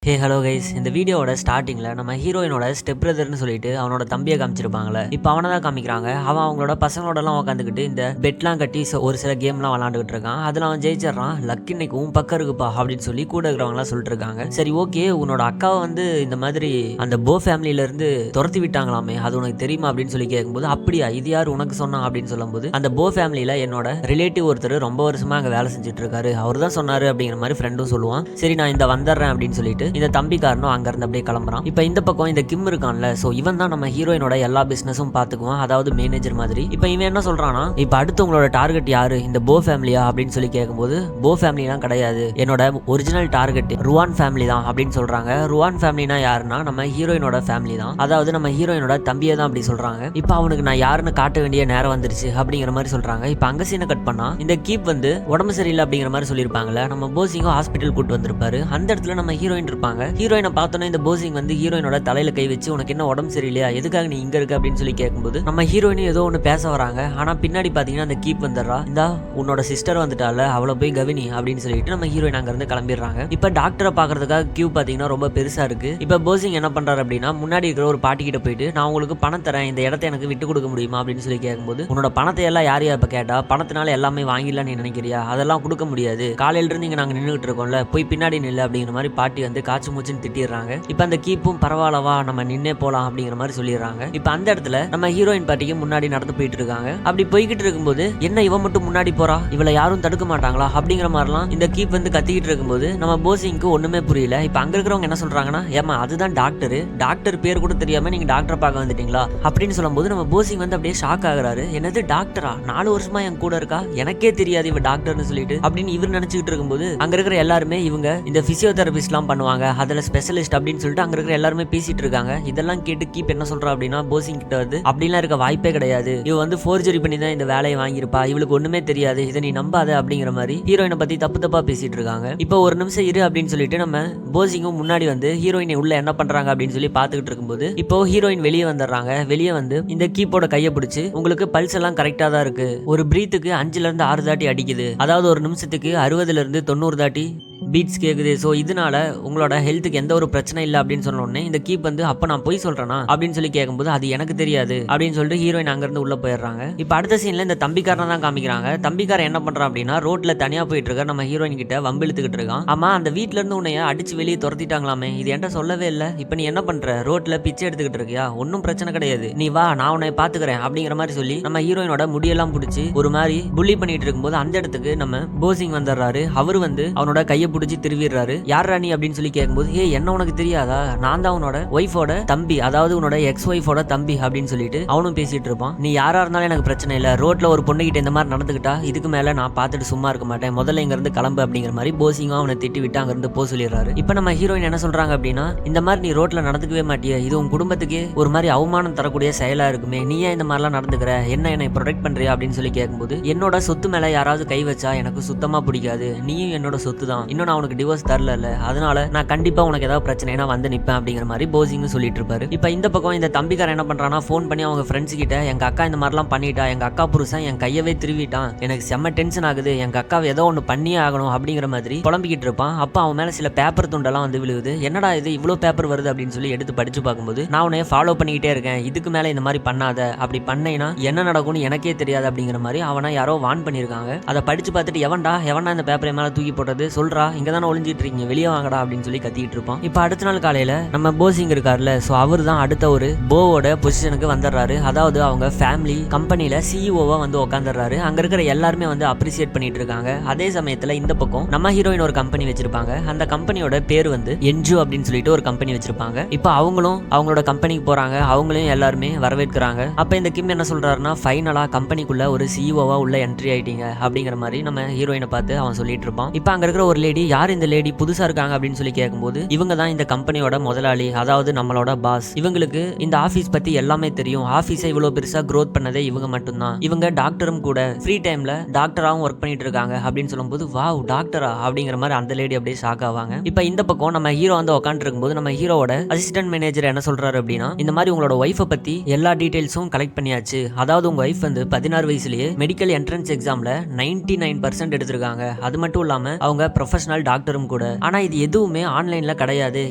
Hey hello guys, இந்த வீடியோவோட ஸ்டார்டிங்கில் நம்ம ஹீரோயினோட ஸ்டெப் பிரதர்னு சொல்லிட்டு அவனோட தம்பியை காமிச்சிருப்பாங்களே. இப்போ அவனை தான் காமிக்கிறாங்க. அவன் அவங்களோட பசங்களோடலாம் உட்காந்துக்கிட்டு இந்த பெட்லாம் கட்டி ஒரு சில கேம்லாம் விளாண்டுக்கிட்டு இருக்கான். அதில் அவன் ஜெயிச்சிடறான். லக் இன்னைக்கு உன் பக்கம் இருக்குப்பா அப்படின்னு சொல்லி கூட இருக்கிறவங்களாம் சொல்லிட்டு இருக்காங்க. சரி ஓகே, உன்னோட அக்காவை வந்து இந்த மாதிரி அந்த போ ஃபேமிலியிலேருந்து துரத்தி விட்டாங்களாமே, அது உனக்கு தெரியுமா அப்படின்னு சொல்லி கேட்கும்போது, அப்படியா, இது யார் உனக்கு சொன்னா அப்படின்னு சொல்லும்போது, அந்த போ ஃபேமிலியில் என்னோட ரிலேட்டிவ் ஒருத்தர் ரொம்ப வருஷமா அங்கே வேலை செஞ்சுட்டு இருக்காரு, அவர் தான் சொன்னாரு அப்படிங்கிற மாதிரி ஃப்ரெண்டும் சொல்லுவான். சரி நான் இந்த வந்துடுறேன் அப்படின்னு சொல்லிட்டு இந்த தம்பிக்காரனும் அங்கிருந்து அப்படியே கிளம்புறான். இப்போ இந்த பக்கம் இந்த கிம் இருக்கான்ல, சோ இவன் தான் நம்ம ஹீரோயினோட எல்லா பிசினஸும் பாத்துக்குவான், அதாவது மேனேஜர் மாதிரி. இப்போ இவன் என்ன சொல்றானா, இப்போ அடுத்து உங்களோட டார்கெட் யாரு, இந்த போ ஃபேமிலியா அப்படின்னு சொல்லி கேட்கும்போது, போ ஃபேமிலிலாம் கிடையாது, என்னோட ஒரிஜினல் டார்கெட் ருவான் ஃபேமிலி தான் அப்படின்னு சொல்றாங்க. ருவான் ஃபேமிலினா யாருன்னா நம்ம ஹீரோயினோட ஃபேமிலி தான், அதாவது நம்ம ஹீரோயினோட தம்பியை தான் அப்படி சொல்றாங்க. இப்போ அவனுக்கு நான் யாருன்னு காட்ட வேண்டிய நேரம் வந்துருச்சு அப்படிங்கிற மாதிரி சொல்றாங்க. இப்போ அங்க சீனை கட் பண்ணா இந்த கீப் வந்து உடம்பு சரியில்லை அப்படிங்கிற மாதிரி சொல்லியிருப்பாங்கல்ல, நம்ம போசிங்கும் ஹாஸ்பிட்டல் கூட்டு வந்திருப்பாரு. அந்த இடத்துல நம்ம ஹீரோயின் இருப்பாங்க. ஹீரோயினை பார்த்தோன்னா இந்த போசிங் வந்து ஹீரோயினோட தலையில கை வச்சு, உனக்கு என்ன உடம்பு சரியில்லையா, எதுக்காக நீ இங்க இருக்க அப்படின்னு சொல்லி கேட்கும்போது, நம்ம ஹீரோயினும் ஏதோ ஒன்று பேச வராங்க. ஆனா பின்னாடி பாத்தீங்கன்னா அந்த கீப் வந்துடுறா. இந்த உன்னோட சிஸ்டர் வந்துட்டால, அவளை போய் கவினி அப்படின்னு சொல்லிட்டு நம்ம ஹீரோயின் அங்க இருந்து கிளம்பிடுறாங்க. இப்ப டாக்டரை பாக்குறதுக்காக கியூ பாத்தீங்கன்னா ரொம்ப பெருசா இருக்கு. இப்ப போசிங் என்ன பண்றாரு அப்படின்னா, முன்னாடி இருக்கிற ஒரு பாட்டி கிட்ட போயிட்டு, நான் உங்களுக்கு பணம் தரேன், இந்த இடத்த எனக்கு விட்டு கொடுக்க முடியுமா அப்படின்னு சொல்லி கேட்கும்போது, உன்னோட பணத்தை எல்லாம் யார் இப்ப கேட்டா, பணத்தினால எல்லாமே வாங்கிடலாம் நீ நினைக்கிறியா, அதெல்லாம் கொடுக்க முடியாது, காலையில இருந்து இங்க நாங்க நின்றுட்டு இருக்கோம்ல, போய் பின்னாடி நில்லு அப்படிங்கிற மாதிரி பாட்டி வந்து காய்ச்சி மூச்சுன்னு திட்டிடுறாங்க. இப்ப அந்த கீப்பும் பரவாயில்லவா நம்ம நின்னே போலாம் அப்படிங்கிற மாதிரி சொல்லிடுறாங்க. இப்ப அந்த இடத்துல நம்ம ஹீரோயின் பாட்டிக்கு முன்னாடி நடந்து போயிட்டு இருக்காங்க. அப்படி போய்கிட்டு இருக்கும்போது, என்ன இவன் மட்டும் முன்னாடி போறா, இவளை யாரும் தடுக்க மாட்டாங்களா அப்படிங்கிற மாதிரிலாம் இந்த கீப் வந்து கத்திக்கிட்டு இருக்கும்போது நம்ம போசிங்க்கு ஒண்ணுமே புரியல. இப்ப அங்க இருக்கிறவங்க என்ன சொல்றாங்கன்னா, ஏமா அதுதான் டாக்டர் பேர் கூட தெரியாம நீங்க டாக்டரை பார்க்க வந்துட்டீங்களா அப்படின்னு சொல்லும்போது, நம்ம போசிங் வந்து அப்படியே ஷாக் ஆகுறாரு. என்னது டாக்டரா, 4 வருஷமா என் கூட இருக்கா, எனக்கே தெரியாது இவ டாக்டர்னு சொல்லிட்டு அப்படின்னு இவர் நினைச்சுக்கிட்டு இருக்கும்போது, அங்க இருக்கிற எல்லாருமே இவங்க இந்த பிசியோதெரபிஸ்ட்லாம் பண்ணுவாங்க, அதுல ஸ்பெஷலிஸ்ட் அப்படின்னு சொல்லிட்டு அங்க இருக்கிற எல்லாருமே பேசிட்டு இருக்காங்க. இதெல்லாம் கேட்டு கீப் என்ன சொல்றா அப்படின்னா, போசிங் கிட்ட வந்து அப்படிலாம் இருக்க வாய்ப்பே கிடையாது, இவ வந்து ஃபோர்ஜரி பண்ணி தான் இந்த வேலையை வாங்கியிருப்பா, இவளுக்கு ஒண்ணுமே தெரியாது, இதை நீ நம்பாத அப்படிங்கிற மாதிரி ஹீரோயினை பத்தி தப்பு தப்பா பேசிட்டு இருக்காங்க. இப்போ ஒரு நிமிஷம் இரு அப்படின்னு சொல்லிட்டு நம்ம போசிங்கும் முன்னாடி வந்து ஹீரோயினை உள்ள என்ன பண்றாங்க அப்படின்னு சொல்லி பாத்துக்கிட்டு இருக்கும்போது, இப்போ ஹீரோயின் வெளியே வந்துடுறாங்க. வெளியே வந்து இந்த கீப்போட கையை பிடிச்சு, உங்களுக்கு பல்ஸ் எல்லாம் கரெக்டா தான் இருக்கு, ஒரு பிரீத்துக்கு 5ல இருந்து 6 தாட்டி அடிக்குது, அதாவது ஒரு நிமிஷத்துக்கு 60ல இருந்து 90 தாட்டி பீட்ஸ் கேக்குது, ஸோ இதனால உங்களோட ஹெல்த்துக்கு எந்த ஒரு பிரச்சனை இல்லை அப்படின்னு சொன்னோடனே இந்த கீப் வந்து, அப்ப நான் போய் சொல்றேனா அப்படின்னு சொல்லி கேட்கும்போது, அது எனக்கு தெரியாது அப்படின்னு சொல்லிட்டு ஹீரோயின் அங்கிருந்து உள்ள போயிடுறாங்க. இப்ப அடுத்த சீன்ல இந்த தம்பிக்காரன் தான் காமிக்கிறாங்க. தம்பிக்காரன் என்ன பண்றான் அப்படின்னா, ரோட்ல தனியா போயிட்டு இருக்க நம்ம ஹீரோயின் கிட்ட வம்பிழுத்துக்கிட்டு இருக்கான். ஆமா, அந்த வீட்ல இருந்து உன்னைய அடிச்சு வெளியே துரத்திட்டாங்களாமே, இது என்கிட்ட சொல்லவே இல்லை, இப்ப நீ என்ன பண்ற, ரோட்ல பிச்சை எடுத்துக்கிட்டு இருக்கியா, ஒன்னும் பிரச்சனை கிடையாது, நீ வா நான் உன்னை பாத்துக்கிறேன் அப்படிங்கிற மாதிரி சொல்லி நம்ம ஹீரோயினோட முடியெல்லாம் பிடிச்சி ஒரு மாதிரி புள்ளி பண்ணிட்டு இருக்கும்போது, அந்த இடத்துக்கு நம்ம போசிங் வந்துடுறாரு. அவர் வந்து அவனோட கையை பிடிச்சி திருவிடுறாரு. யார் ராணி அப்படின்னு சொல்லி கேட்கும்போது, ஏ என்ன உனக்கு தெரியாதா, நான் தான் உன்னோட ஒய்ஃபோட தம்பி, அதாவது உன்னோட எக்ஸ் ஒய்ஃபோட தம்பி அப்படின்னு சொல்லிட்டு அவனும் பேசிட்டு இருப்பான். நீ யாரா இருந்தாலும் எனக்கு பிரச்சனை இல்லை, ரோட்ல ஒரு பொண்ணு கிட்ட இந்த மாதிரி நடந்துக்கிட்டா இதுக்கு மேல நான் பார்த்துட்டு சும்மா இருக்க மாட்டேன், முதல்ல இங்க இருந்து கிளம்பு அப்படிங்கிற மாதிரி போசிங்கும் அவனை திட்டி விட்டு அங்க இருந்து போ சொல்லிடுறாரு. இப்ப நம்ம ஹீரோயின் என்ன சொல்றாங்க அப்படின்னா, இந்த மாதிரி நீ ரோட்ல நடந்துக்கவே மாட்டிய, இது உன் குடும்பத்துக்கே ஒரு மாதிரி அவமானம் தரக்கூடிய செயலா இருக்குமே, நீ ஏன் இந்த மாதிரிலாம் நடந்துக்கிற, என்னை ப்ரொடெக்ட் பண்றியா அப்படின்னு சொல்லி கேட்கும்போது, என்னோட சொத்து மேல யாராவது கை வச்சா எனக்கு சுத்தமா பிடிக்காது, நீயும் என்னோட சொத்து தான், இன்னும் நான் உனக்கு டிவோர்ஸ் தரல, அதனால நான் கண்டிப்பா உனக்கு ஏதாவது பிரச்சனைனா வந்து நிப்பேன் அப்படிங்கிற மாதிரி போசிங் சொல்லிட்டு இருப்பாரு. இப்ப இந்த பக்கம் இந்த தம்பிக்காரன் என்ன பண்றானா, போன் பண்ணி அவங்க ஃப்ரெண்ட்ஸ் கிட்ட, எங்க அக்கா இந்த மாதிரிலாம் பண்ணிட்டா, எங்க அக்கா புருஷன் என் கையவே திருவிட்டான், எனக்கு செம்ம டென்ஷன் ஆகுது, எங்க அக்காவை ஏதோ ஒன்று பண்ணியே ஆகணும் அப்படிங்கிற மாதிரி புலம்பிக்கிட்டு இருப்பான். அப்ப அவன் மேல சில பேப்பர் துண்டெல்லாம் வந்து விழுகுது. என்னடா இது இவ்வளவு பேப்பர் வருது அப்படின்னு சொல்லி எடுத்து படிச்சு பார்க்கும்போது, நான் உன்னை ஃபாலோ பண்ணிக்கிட்டே இருக்கேன், இதுக்கு மேல இந்த மாதிரி பண்ணாத, அப்படி பண்ணேன்னா என்ன நடக்கும்னு எனக்கே தெரியாது அப்படிங்கிற மாதிரி அவனை யாரோ வான் பண்ணிருக்காங்க. அதை படிச்சு பார்த்துட்டு, எவன்டா இந்த பேப்பரை மேல தூக்கி போட்டது, சொல்றா, இங்க தானே ஒளிஞ்சிட்டு இருக்கீங்க, வெளியே வாங்கடா அப்படின்னு சொல்லி கத்திட்டு இருப்பான். இப்ப அடுத்த நாள் காலையில நம்ம போசிங் இருக்காருல்ல, சோ அவர் தான் அடுத்த ஒரு போவோட பொசிஷனுக்கு வந்துடுறாரு. அதாவது அவங்க ஃபேமிலி கம்பெனில சிஇஓவா வந்து உட்காந்துடுறாரு. அங்க இருக்கிற எல்லாருமே வந்து அப்ரிசியேட் பண்ணிட்டு இருக்காங்க. அதே சமயத்துல இந்த பக்கம் நம்ம ஹீரோயின் ஒரு கம்பெனி வச்சிருப்பாங்க. அந்த கம்பெனியோட பேர் வந்து என்ஜு அப்படின்னு சொல்லிட்டு ஒரு கம்பெனி வச்சிருப்பாங்க. இப்ப அவங்களும் அவங்களோட கம்பெனிக்கு போறாங்க. அவங்களையும் எல்லாருமே வரவேற்கிறாங்க. அப்ப இந்த கிம் என்ன சொல்றாருன்னா, ஃபைனலா கம்பெனிக்குள்ள ஒரு சிஇஓவா உள்ள என்ட்ரி ஆயிட்டீங்க அப்படிங்கிற மாதிரி நம்ம ஹீரோயினை பார்த்து அவன் சொல்லிட்டு இருப்பான். இப்ப அங்க இருக்கிற ஒரு லேடி, யார் இந்த லேடி புதுசா இருக்காங்க அப்படின்னு சொல்லி கேட்கும்போது, இவங்க தான் இந்த கம்பெனியோட முதலாளி, அதாவது நம்மளோட பாஸ், இவங்களுக்கு இந்த ஆபீஸ் பத்தி எல்லாமே தெரியும், ஆபீஸை இவ்வளவு பெருசா growth பண்ணதே இவங்க மட்டும்தான், இவங்க டாக்டரும் கூட, ஃப்ரீ டைம்ல டாக்டராகவும் ஒர்க் பண்ணிட்டு இருக்காங்க அப்படின்னு சொல்லும்போது, வாவ் டாக்டரா அப்படிங்கிற மாதிரி அந்த லேடி அப்படியே ஷாக் ஆவாங்க. இப்ப இந்த பக்கம் நம்ம ஹீரோ வந்து உட்காந்து இருக்கும்போது நம்ம ஹீரோவோட அசிஸ்டன்ட் மேனேஜர் என்ன சொல்றாரு அப்படின்னா, இந்த மாதிரி உங்களோட ஒய்ஃபை பத்தி எல்லா டீடைல்ஸும் கலெக்ட் பண்ணியாச்சு, அதாவது உங்க ஒய்ஃப் வந்து 16 வயசுலயே மெடிக்கல் என்ட்ரன்ஸ் எக்ஸாம்ல 99% எடுத்திருக்காங்க, அது மட்டும் இல்லாம அவங்க ப்ரொஃபஷனல் ப்ரொஃபஷனல் டாக்டரும் கூட. ஆனா இது எதுவுமே ஆன்லைன்ல கிடையாது,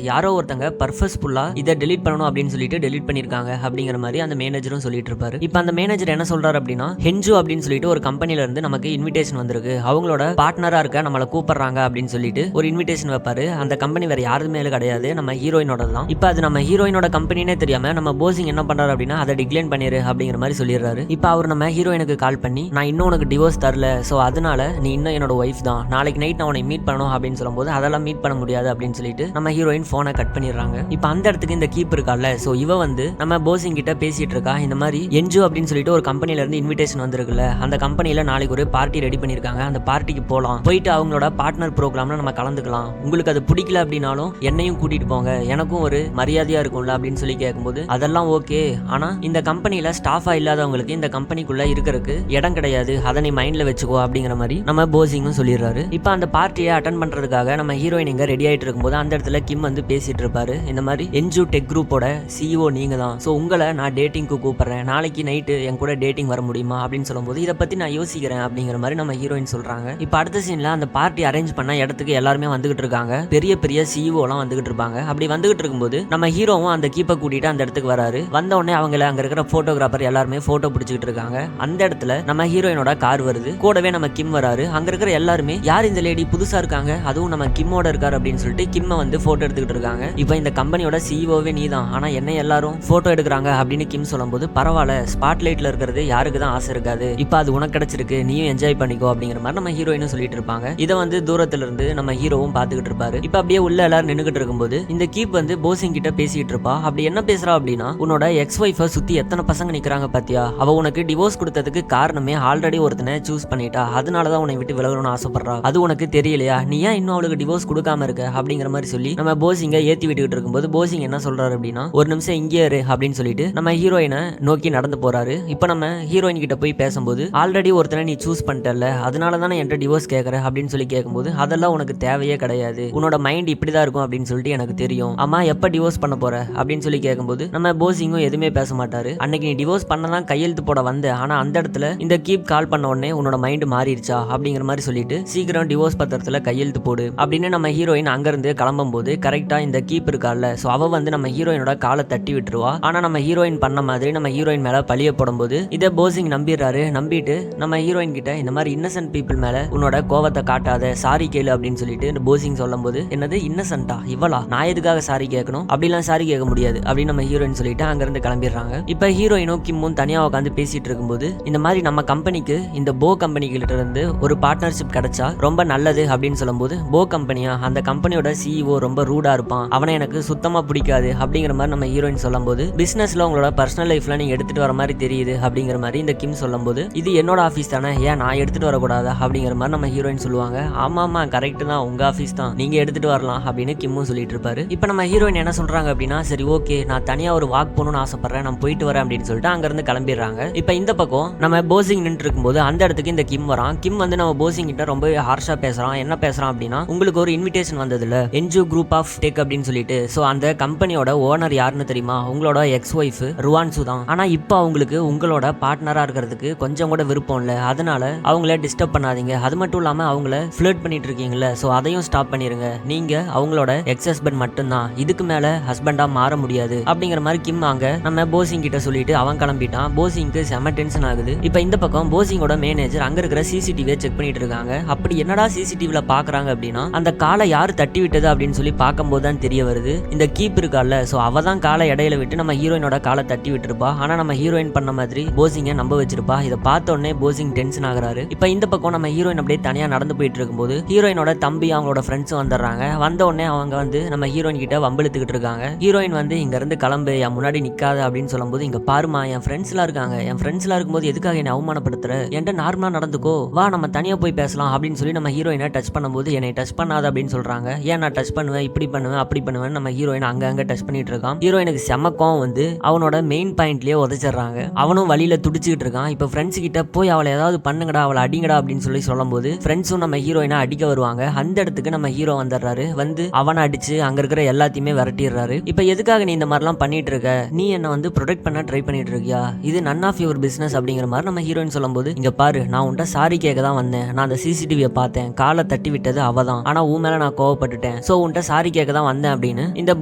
யாரோ ஒருத்தங்க பர்பஸ்ஃபுல்லா இதை டெலீட் பண்ணணும் அப்படின்னு சொல்லிட்டு டெலீட் பண்ணிருக்காங்க அப்படிங்கிற மாதிரி அந்த மேனேஜரும் சொல்லிட்டு இருப்பாரு. இப்போ அந்த மேனேஜர் என்ன சொல்றாரு அப்படின்னா, ஹென்ஜு அப்படின்னு சொல்லிட்டு ஒரு கம்பெனில இருந்து நமக்கு இன்விடேஷன் வந்திருக்கு, அவங்களோட பார்ட்னரா இருக்க நம்மள கூப்பிடுறாங்க அப்படின்னு சொல்லிட்டு ஒரு இன்விடேஷன் வைப்பாரு. அந்த கம்பெனி வேற யாருமே கிடையாது, நம்ம ஹீரோயினோட தான். இப்போ அது நம்ம ஹீரோயினோட கம்பெனினே தெரியாம நம்ம போசிங் என்ன பண்றாரு அப்படின்னா அதை டிக்ளைன் பண்ணிரு அப்படிங்கிற மாதிரி சொல்லிடுறாரு. இப்போ அவர் நம்ம ஹீரோயினுக்கு கால் பண்ணி, நான் இன்னும் உனக்கு டிவோர்ஸ் தரல, ஸோ அதனால நீ இன்னும் என்னோட ஒய்ஃப் தான், நாளைக்கு நைட் நான் உன்னை மீட் பண்ணணும் அப்படின்னு சொல்லும்போது அதெல்லாம் மீட் பண்ண முடியாது அப்படின்னு சொல்லிட்டு நம்ம ஹீரோயின் போனை கட் பண்ணிடுறாங்க. இப்போ அந்த இடத்துக்கு இந்த கீப் இருக்கால, ஸோ இவ வந்து நம்ம போசிங் கிட்ட பேசிட்டு இருக்கா, இந்த மாதிரி என்ஜு அப்படின்னு சொல்லிட்டு ஒரு கம்பெனில இருந்து இன்விடேஷன் வந்திருக்குல்ல, அந்த கம்பெனில நாளைக்கு ஒரு பார்ட்டி ரெடி பண்ணிருக்காங்க, அந்த பார்ட்டிக்கு போகலாம், போயிட்டு அவங்களோட பார்ட்னர் ப்ரோக்ராம்ல நம்ம கலந்துக்கலாம், உங்களுக்கு அது பிடிக்கல அப்படின்னாலும் என்னையும் கூட்டிட்டு போங்க, எனக்கும் ஒரு மரியாதையா இருக்கும்ல அப்படின்னு சொல்லி கேட்கும்போது அதெல்லாம் ஓகே, ஆனா இந்த கம்பெனில ஸ்டாஃபா இல்லாதவங்களுக்கு இந்த கம்பெனிக்குள்ள இருக்கிறதுக்கு இடம் கிடையாது, அதை நீ மைண்ட்ல வச்சுக்கோ அப்படிங்கிற மாதிரி நம்ம போசிங்கும் சொல்லிடுறாரு. இப்போ அந்த பார்ட்டியை அட்டன் பண்றதுக்காக நம்ம ஹீரோயின் இங்க ரெடி ஆயிட்டு இருக்கும்போது அந்த இடத்துல கிம் வந்து பேசிட்டு இருப்பாரு. இந்த மாதிரி என்ஜு டெக் குரூப்போட சிஇஓ நீங்க தான், ஸோ உங்களை நான் டேட்டிங்க்கு கூப்பிடுறேன், நாளைக்கு நைட்டு என் கூட டேட்டிங் வர முடியுமா அப்படின்னு சொல்லும்போது இதை பத்தி நான் யோசிக்கிறேன் அப்படிங்கிற மாதிரி நம்ம ஹீரோயின் சொல்றாங்க. இப்போ அடுத்த சீன்ல அந்த பார்ட்டி அரேஞ்ச் பண்ண இடத்துக்கு எல்லாருமே வந்துகிட்டு இருக்காங்க, பெரிய பெரிய சிஇஓ எல்லாம் வந்துகிட்டு இருப்பாங்க. அப்படி வந்துகிட்டு இருக்கும்போது நம்ம ஹீரோவும் அந்த கீப்பை கூட்டிட்டு அந்த இடத்துக்கு வராரு. வந்த உடனே அவங்கள அங்க இருக்கிற போட்டோகிராஃபர் எல்லாருமே போட்டோ பிடிச்சிட்டு இருக்காங்க. அந்த இடத்துல நம்ம ஹீரோயினோட கார் வருது, கூடவே நம்ம கிம் வராரு. அங்க இருக்கிற எல்லாருமே யார் இந்த லேடி புதுசா இருக்காங்க, அதுவும் நம்ம கிம்மோட இருக்காரு அப்படின்னு சொல்லிட்டு கிம்ம வந்து போட்டோ எடுத்துக்கிட்டு இருக்காங்க. இப்போ இந்த கம்பெனியோட சிஇஓவே நீ தான், ஆனா என்ன எல்லாரும் போட்டோ எடுக்கிறாங்க அப்படின்னு கிம் சொல்லும்போது பரவாயில்ல, ஸ்பாட் லைட்ல இருக்கிறது யாருக்கு தான் ஆசை இருக்காது, இப்போ அது உனக்கு கிடைச்சிருக்கு, நீயும் என்ஜாய் பண்ணிக்கோ அப்படிங்கிற மாதிரி நம்ம ஹீரோயினும் சொல்லிட்டு இருப்பாங்க. இதை வந்து தூரத்துல இருந்து நம்ம ஹீரோவும் பாத்துக்கிட்டு இருப்பாரு. இப்போ அப்படியே உள்ள எல்லாரும் நின்னுகிட்டு இருக்கும்போது இந்த கீப் வந்து போசிங் கிட்ட பேசிட்டு இருப்பா. அப்படி என்ன பேசுறா அப்படின்னா, உன்னோட எக்ஸ் ஒய்ஃபை சுத்தி எத்தனை பசங்க நிக்கிறாங்க பாத்தியா, அவ உனக்கு டிவோர்ஸ் கொடுத்ததுக்கு காரணமே ஆல்ரெடி ஒருத்தனை சூஸ் பண்ணிட்டா, அதனாலதான் உன்னை விட்டு விலகணும்னு ஆசைப்படுறா, அது உனக்கு தெரியலையா, நீ ஏன் இன்னும் அவளுக்கு டிவோர்ஸ் கொடுக்காம இருக்க அப்படிங்கிற மாதிரி சொல்லி நம்ம போசிங்க ஏத்தி விட்டுக்கிட்டு இருக்கும்போது போசிங் என்ன சொல்றாரு அப்படின்னா, ஒரு நிமிஷம் இங்கே இரு அப்படின்னு சொல்லிட்டு நம்ம ஹீரோயினை நோக்கி நடந்து போறாரு. இப்போ நம்ம ஹீரோயின் கிட்ட போய் பேசும்போது ஆல்ரெடி ஒருத்தனை நீ சூஸ் பண்ணிட்டல, அதனால தானே என்கிட்ட டிவோர்ஸ் கேட்கற அப்படின்னு சொல்லி கேட்கும்போது அதெல்லாம் உனக்கு தேவையே கிடையாது, உன்னோட மைண்ட் இப்படிதான் இருக்கும் அப்படின்னு சொல்லிட்டு எனக்கு தெரியும், அம்மா எப்ப டிவோர்ஸ் பண்ண போற அப்படின்னு சொல்லி கேட்கும்போது நம்ம போசிங்கும் எதுவுமே பேச மாட்டாரு. அன்னைக்கு நீ டிவோர்ஸ் பண்ணலாம் கையெழுத்து போட வந்த, ஆனா அந்த இடத்துல இந்த கீப் கால் பண்ண உடனே உன்னோட மைண்ட் மாறிடுச்சா அப்படிங்கிற மாதிரி சொல்லிட்டு சீக்கிரம் டிவோர்ஸ் பத்திரத்துல கையெழுத்து போடு அப்படின்னு நம்ம ஹீரோயின் அங்கிருந்து கிளம்பும் போது கரெக்டா இந்த கீப் இருக்கால, சோ அவ வந்து நம்ம ஹீரோயினோட காலை தட்டி விட்டுருவா. ஆனா நம்ம ஹீரோயின் பண்ண மாதிரி நம்ம ஹீரோயின் மேல பழிய போடும்போது இதை போசிங் நம்பிடுறாரு. நம்பிட்டு நம்ம ஹீரோயின் கிட்ட இந்த மாதிரி இன்னசென்ட் பீப்புள் மேல உன்னோட கோவத்தை காட்டாத, சாரி கேளு அப்படின்னு சொல்லிட்டு இந்த போசிங் சொல்லும் போது என்னது இன்னசென்ட்டா இவளா, நான் எதுக்காக சாரி கேட்கணும், அப்படிலாம் சாரி கேட்க முடியாது அப்படின்னு நம்ம ஹீரோயின் சொல்லிட்டு அங்கிருந்து கிளம்பிடுறாங்க. இப்ப ஹீரோயினும் கிம்மும் தனியா உட்காந்து பேசிட்டு இருக்கும்போது இந்த மாதிரி நம்ம கம்பெனிக்கு இந்த போ கம்பெனி கிட்ட இருந்து ஒரு பார்ட்னர்ஷிப் கிடைச்சா ரொம்ப நல்லது அப்படின்னு சொல்லும்போது, போ கம்பெனியா, அந்த கம்பெனியோட சிஇஓ ரொம்ப ரூடா இருப்பான், அவனை எனக்கு சுத்தமா பிடிக்காது அப்படிங்கிற மாதிரி நம்ம ஹீரோயின் சொல்லும்போது, பிசினஸ்ல உங்களோட பர்சனல் லைஃப்ல நீங்க எடுத்துட்டு வர மாதிரி தெரியுது அப்படிங்கிற மாதிரி இந்த கிம் சொல்லும்போது, இது என்னோட ஆஃபீஸ் தானே, ஏன் நான் எடுத்துட்டு வரக்கூடாதா அப்படிங்கிற மாதிரி நம்ம ஹீரோயின் சொல்லுவாங்க. ஆமாமா கரெக்ட் தான், உங்க ஆஃபீஸ் தான், நீங்க எடுத்துட்டு வரலாம் அப்படின்னு கிம்மும் சொல்லிட்டு இருப்பாரு. இப்போ நம்ம ஹீரோயின் என்ன சொல்றாங்க அப்படின்னா, சரி ஓகே நான் தனியா ஒரு வாக் போகணும்னு ஆசைப்படுறேன், நான் போயிட்டு வரேன் அப்படின்னு சொல்லிட்டு அங்க இருந்து கிளம்பிடுறாங்க. இப்போ இந்த பக்கம் நம்ம போசிங் நின்று இருக்கும்போது அந்த இடத்துக்கு இந்த கிம் வரான். கிம் வந்து நம்ம போசிங் கிட்ட ரொம்ப ஹார்ஷா பேசுறான். என்ன பேசுறான் அப்படின்னா, உங்களுக்கு ஒரு இன்விடேஷன் வந்ததுல என்ஜு குரூப் ஆஃப் டெக் அப்படின்னு சொல்லிட்டு, சோ அந்த கம்பெனியோட ஓனர் யாருன்னு தெரியுமா, உங்களோட எக்ஸ் ஒய்ஃப் ருவான்சு தான், ஆனா இப்போ அவங்களுக்கு உங்களோட பார்ட்னரா இருக்கிறதுக்கு கொஞ்சம் கூட விருப்பம் இல்லை, அதனால அவங்கள டிஸ்டர்ப் பண்ணாதீங்க, அது மட்டும் இல்லாம அவங்கள ஃபிளர்ட் பண்ணிட்டு இருக்கீங்கல்ல, சோ அதையும் ஸ்டாப் பண்ணிருங்க, நீங்க அவங்களோட எக்ஸ் ஹஸ்பண்ட் மட்டும்தான், இதுக்கு மேல ஹஸ்பண்டா மாற முடியாது அப்படிங்கிற மாதிரி கிம் அங்க நம்ம போசிங் கிட்ட சொல்லிட்டு அவன் கிளம்பிட்டான். போசிங்க்கு செம டென்ஷன் ஆகுது. இப்போ இந்த பக்கம் போசிங்கோட மேனேஜர் அங்க இருக்கிற சிசிடிவியை செக் பண்ணிட்டு இருக்காங்க. அப்படி என்னடா சிசிடிவில பாக்குறாங்க அப்படின்னா, அந்த காலை யாரு தட்டி விட்டது அப்படின்னு சொல்லி பார்க்கும்போது தான் தெரிய வருது, இந்த கீப் இருக்கால, சோ அவ தான் காலை இடையில விட்டு நம்ம ஹீரோயினோட காலை தட்டி விட்டுருப்பா. ஆனா நம்ம ஹீரோயின் பண்ண மாதிரி போசிங்க நம்ப வச்சிருப்பா. இதை பார்த்த உடனே போசிங் டென்ஷன் ஆகுறாரு. இப்போ இந்த பக்கம் நம்ம ஹீரோயின் அப்படியே தனியா நடந்து போயிட்டு இருக்கும்போது ஹீரோயினோட தம்பி அவங்களோட ஃப்ரெண்ட்ஸும் வந்துடுறாங்க. வந்த உடனே அவங்க வந்து நம்ம ஹீரோயின் கிட்ட வம்பிழுத்துக்கிட்டு இருக்காங்க. ஹீரோயின் வந்து இங்க இருந்து கிளம்பு, என் முன்னாடி நிக்காத அப்படின்னு சொல்லும்போது, இங்க பாருமா என் ஃப்ரெண்ட்ஸ்லாம் இருக்காங்க, என் ஃப்ரெண்ட்ஸ்லாம் இருக்கும்போது எதுக்காக என்னை அவமானப்படுத்துற, என்கிட்ட நார்மலா நடந்துக்கோ, வா நம்ம தனியா போய் பேசலாம் அப்படின்னு சொல்லி நம்ம ஹீரோயினை டச் பண்ணும்போது என்னை டச் பண்ணாத அப்படின்னு சொல்றாங்க. ஏன் நான் டச் பண்ணுவேன், இப்படி பண்ணுவேன் அப்படி பண்ணுவேன் நம்ம ஹீரோயின் அங்க டச் பண்ணிட்டு இருக்கான். ஹீரோயினுக்கு செமக்கம் வந்து அவனோட மெயின் பாயிண்ட்லயே உதச்சிடுறாங்க. அவனும் வழியில துடிச்சுக்கிட்டு இருக்கான். இப்போ ஃப்ரெண்ட்ஸ் கிட்ட போய் அவளை ஏதாவது பண்ணுங்கடா, அவளை அடிங்கடா அப்படின்னு சொல்லும்போது ஃப்ரெண்ட்ஸும் நம்ம ஹீரோயினை அடிக்க வருவாங்க. அந்த இடத்துக்கு நம்ம ஹீரோ வந்துடுறாரு. வந்து அவனை அடிச்சு அங்க இருக்கிற எல்லாத்தையுமே விரட்டிடுறாரு. இப்போ எதுக்காக நீ இந்த மாதிரிலாம் பண்ணிட்டு இருக்க, நீ என்ன வந்து ப்ரொடெக்ட் பண்ண ட்ரை பண்ணிட்டு இருக்கியா, இது நன் ஆஃப் யுவர் பிசினஸ் அப்படிங்கிற மாதிரி நம்ம ஹீரோயின் சொல்லும்போது, இங்க பாரு நான் உன்ட்ட சாரி கேட்க தான் வந்தேன், நான் அந்த சிசிடிவியை பார்த்தேன், காலை தட்டி விட்டது அவ தான், ஆனா உன் மேல நான் கோவப்பட்டுட்டேன், சோ உன்கிட்ட சாரி கேட்க தான் வந்தேன் அப்படின்னு இந்த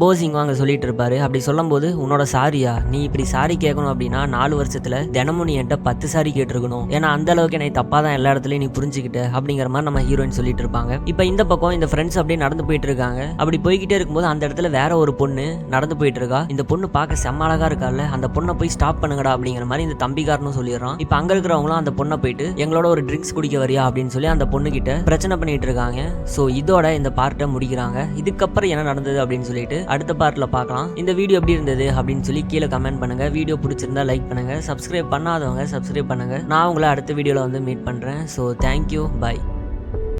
போசிங் அங்க சொல்லிட்டு இருப்பாரு. அப்படி சொல்லும் போது உன்னோட சாரியா, நீ இப்படி சாரி கேட்கணும் அப்படின்னா 4 வருஷத்துல தினமும் நீ என்கிட்ட 10 சாரி கேட்டிருக்கணும், ஏன்னா அந்த அளவுக்கு என்னை தப்பா தான் எல்லா இடத்துலயும் நீ புரிஞ்சுக்கிட்ட அப்படிங்கிற மாதிரி நம்ம ஹீரோயின் சொல்லிட்டு இருப்பாங்க. இப்ப இந்த பக்கம் இந்த ஃப்ரெண்ட்ஸ் அப்படியே நடந்து போயிட்டு இருக்காங்க. அப்படி போய்கிட்டே இருக்கும்போது அந்த இடத்துல வேற ஒரு பொண்ணு நடந்து போயிட்டு இருக்கா. இந்த பொண்ணு பார்க்க செம்ம அழகா இருக்கால, அந்த பொண்ணை போய் ஸ்டாப் பண்ணுங்கடா அப்படிங்கிற மாதிரி இந்த தம்பிக்காரனும் சொல்லிடுறான். இப்ப அங்க இருக்கிறவங்களும் அந்த பொண்ணை போயிட்டு எங்களோட ஒரு ட்ரிங்க்ஸ் குடிக்க வரியா அப்படின்னு சொல்லி அந்த பொண்ணு கிட்ட பிரச்சனை பண்ணிட்டு இருக்காங்க. சோ இதோட இந்த பார்ட்டை முடிக்கிறாங்க. இதுக்கப்புறம் என்ன நடந்தது அப்படின்னு சொல்லிட்டு அடுத்த பார்ட்ல பார்க்கலாம். இந்த வீடியோ எப்படி இருந்தது அப்படின்னு சொல்லி கீழே கமெண்ட் பண்ணுங்க. வீடியோ பிடிச்சிருந்தா லைக் பண்ணுங்க. சப்ஸ்கிரைப் பண்ணாதவங்க சப்ஸ்கிரைப் பண்ணுங்க. நான் உங்களை அடுத்த வீடியோல வந்து மீட் பண்றேன். So thank you, by.